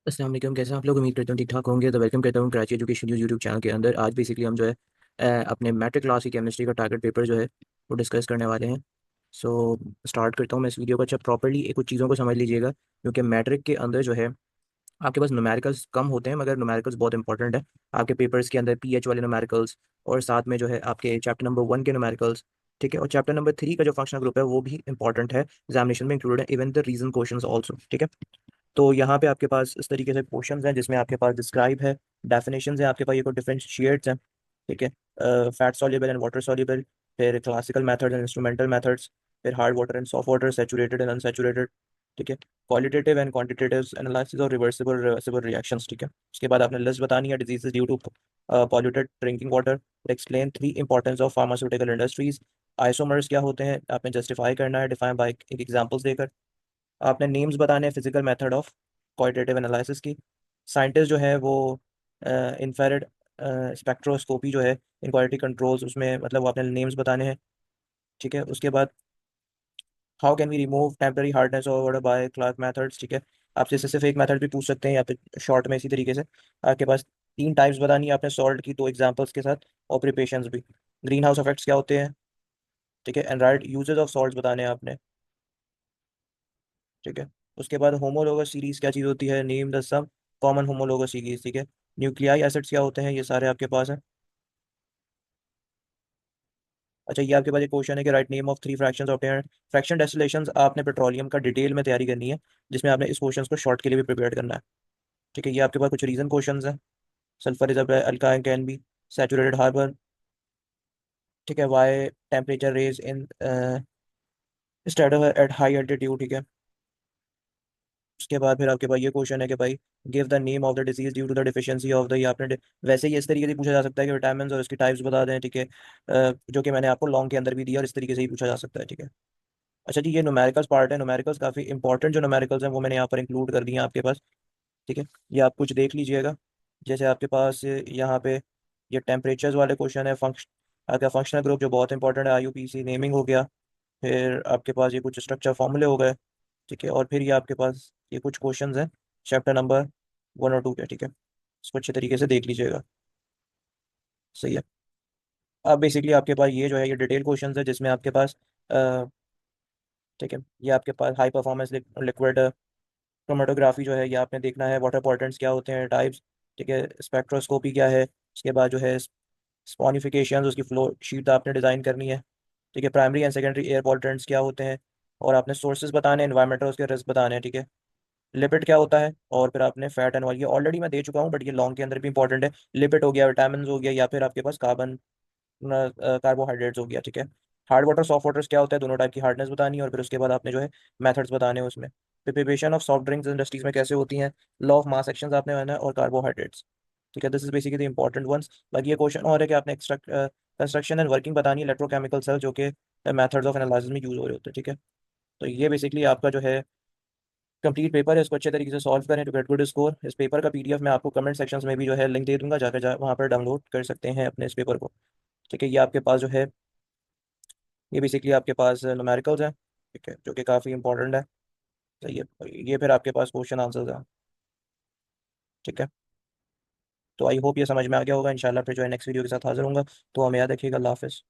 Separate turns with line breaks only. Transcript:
अस्सलाम वालेकुम। कैसे हैं आप लोग? उम्मीद करता हूँ ठीक ठाक होंगे। तो वेलकम करता हूँ Karachi education news YouTube channel के अंदर। आज बेसिकली हम जो है अपने मैट्रिक क्लास की केमिस्ट्री का टारगेट पेपर जो है वो डिस्कस करने वाले हैं। सो स्टार्ट करता हूँ मैं इस वीडियो को। अच्छा, प्रॉपर्ली कुछ चीज़ों को समझ लीजिएगा, क्योंकि मैट्रिक के अंदर जो है आपके पास न्यूमेरिकल्स कम होते हैं, मगर न्यूमेरिकल्स बहुत इंपॉर्टेंट है आपके पेपर्स के अंदर। पीएच वाले न्यूमेरिकल्स और साथ में जो है आपके चैप्टर नंबर 1 के न्यूमेरिकल्स, ठीक है। और चैप्टर नंबर 3 का जो फंक्शनल ग्रुप है वो भी इंपॉर्टेंट है, एग्जामिनेशन में इंक्लूडेड है, even the reason questions also, ठीक है। तो यहाँ पे आपके पास इस तरीके से क्वेश्चंस हैं जिसमें आपके पास डिस्क्राइब है, डेफिनेशंस है, आपके पास ये कोई डिफरेंशिएट्स हैं, ठीक है। Fat soluble and water soluble, फिर classical methods and instrumental methods, फिर hard water and soft water, saturated and unsaturated, ठीक है। क्वालिटेटिव एंड क्वांटिटेटिव एनालिसिस और रिवर्सिबल रिवर्सिबल रिएक्शंस, ठीक है। उसके बाद आपने लिस्ट बतानी है diseases due to polluted drinking water, explain three importance of pharmaceutical industries, isomers क्या होते हैं आपने जस्टिफाई करना है, डिफाइन बाय एक एग्जांपल्स देकर। आपने नेम्स बताने हैं physical method of qualitative analysis की। साइंटिस्ट जो है वो इंफ्रारेड स्पेक्ट्रोस्कोपी जो है इन क्वालिटी कंट्रोल्स, उसमें मतलब वो आपने नेम्स बताने हैं, ठीक है। उसके बाद how can we remove temporary hardness over by Clark methods, ठीक है। आपसे इससे सिर्फ एक मेथड भी पूछ सकते हैं या फिर शॉर्ट में इसी तरीके से। आपके पास तीन टाइप्स बतानी है आपने सॉल्ट की, दो एग्जांपल्स के साथ, और प्रिपरेशंस भी। ग्रीन हाउस इफेक्ट्स क्या होते हैं, ठीक है। And right uses of salts बताने हैं आपने, ठीक है। उसके बाद होमोलोगस सीरीज क्या चीज़ होती है, name the some common homologous series, ठीक है। न्यूक्लियाई एसिड्स क्या होते हैं, ये सारे आपके पास है। अच्छा, ये आपके पास एक क्वेश्चन है कि write name of three fractions of fraction distillations. आपने पेट्रोलियम का डिटेल में तैयारी करनी है, जिसमें आपने इस क्वेश्चन को शॉर्ट के लिए भी प्रिपेयर करना है, ठीक है। ये आपके पास कुछ रीजन क्वेश्चन है। Sulphur is alkyne can be saturated harbour, ठीक है। Why temperature raise in state at high altitude, ठीक है। उसके बाद फिर आपके पास ये क्वेश्चन है कि भाई give the name of the disease due to the deficiency of the, ये आपने वैसे ही इस तरीके से पूछा जा सकता है कि विटामिन और इसकी टाइप्स बता दें, ठीक है। जो कि मैंने आपको लॉन्ग के अंदर भी दिया, और इस तरीके से ही पूछा जा सकता है, ठीक है। अच्छा जी, ये न्यूमेरिकल्स पार्ट है। न्यूमेरिकल्स काफ़ी इंपॉर्टेंट जो न्यूमेरिकल्स हैं वो मैंने यहाँ पर इंक्लूड कर दिए हैं आपके पास, ठीक है। ये आप कुछ देख लीजिएगा। जैसे आपके पास यहाँ पे ये टेम्परेचर्स वाले क्वेश्चन है, आपका फंक्शनल ग्रुप जो बहुत इंपॉर्टेंट है, आईयूपीसी नेमिंग हो गया। फिर आपके पास ये कुछ स्ट्रक्चर फॉर्मूले हो गए, ठीक है। और फिर ये आपके पास ये कुछ क्वेश्चंस हैं चैप्टर नंबर 1 और 2 के, ठीक है। इसको अच्छे तरीके से देख लीजिएगा, सही है। अब बेसिकली आपके पास ये जो है ये डिटेल क्वेश्चंस है जिसमें आपके पास ठीक है, ये आपके पास हाई परफॉर्मेंस लिक्विड क्रोमेटोग्राफी जो है ये आपने देखना है, वाटर पॉल्यूटेंट्स क्या होते हैं टाइप्स, ठीक है। स्पेक्ट्रोस्कोपी क्या है, उसके बाद जो है स्पॉनिफिकेशन, उसकी फ्लो शीट आपने डिज़ाइन करनी है, ठीक है। Primary and secondary air pollutants क्या होते हैं, और आपने सोर्सेज बताने हैं, एनवायरमेंटल उसके रिस्क बताने हैं, ठीक है। लिपिड क्या होता है, और फिर आपने फैट एंड ऑयल, ये ऑलरेडी मैं दे चुका हूँ बट ये लॉन्ग के अंदर भी इंपॉर्टेंट है। लिपिड हो गया, विटामिन हो गया, या फिर आपके पास कार्बोहाइड्रेट्स हो गया, ठीक है। हार्ड वाटर सॉफ्ट वाटर्स क्या होता है, दोनों टाइप की हार्डनेस बतानी है, और फिर उसके बाद आपने जो है मेथड्स बताने हैं उसमें। Preparation of soft drinks industries में कैसे होती हैं, लॉ ऑफ मास एक्शंस आपने बनाना है, और कार्बोहाइड्रेट्स, ठीक है। This is basically the important ones. बाकी ये क्वेश्चन और है कि आपने कंस्ट्रक्शन एंड वर्किंग बतानी है इलेक्ट्रोकेमिकल सेल, जो कि मेथड्स ऑफ एनालिसिस में यूज हो रहे होते हैं, ठीक है। तो ये बेसिकली आपका जो है कंप्लीट पेपर है, इसको अच्छे तरीके से सॉल्व करें टू गेट गुड स्कोर। इस पेपर का पीडीएफ मैं आपको कमेंट सेक्शंस में भी जो है लिंक दे दूंगा, जाकर वहाँ पर डाउनलोड कर सकते हैं अपने इस पेपर को, ठीक है। ये आपके पास जो है ये बेसिकली आपके पास न्यूमेरिकल्स हैं, ठीक है, जो कि काफ़ी इंपॉर्टेंट है, सही है। ये फिर आपके पास क्वेश्चन आंसर्स हैं, ठीक है। तो आई होप ये समझ में आ गया होगा। इंशाल्लाह फिर जो है नेक्स्ट वीडियो के साथ हाजिर होऊंगा। तो हमें याद रखिएगा। अल्लाह हाफिज़।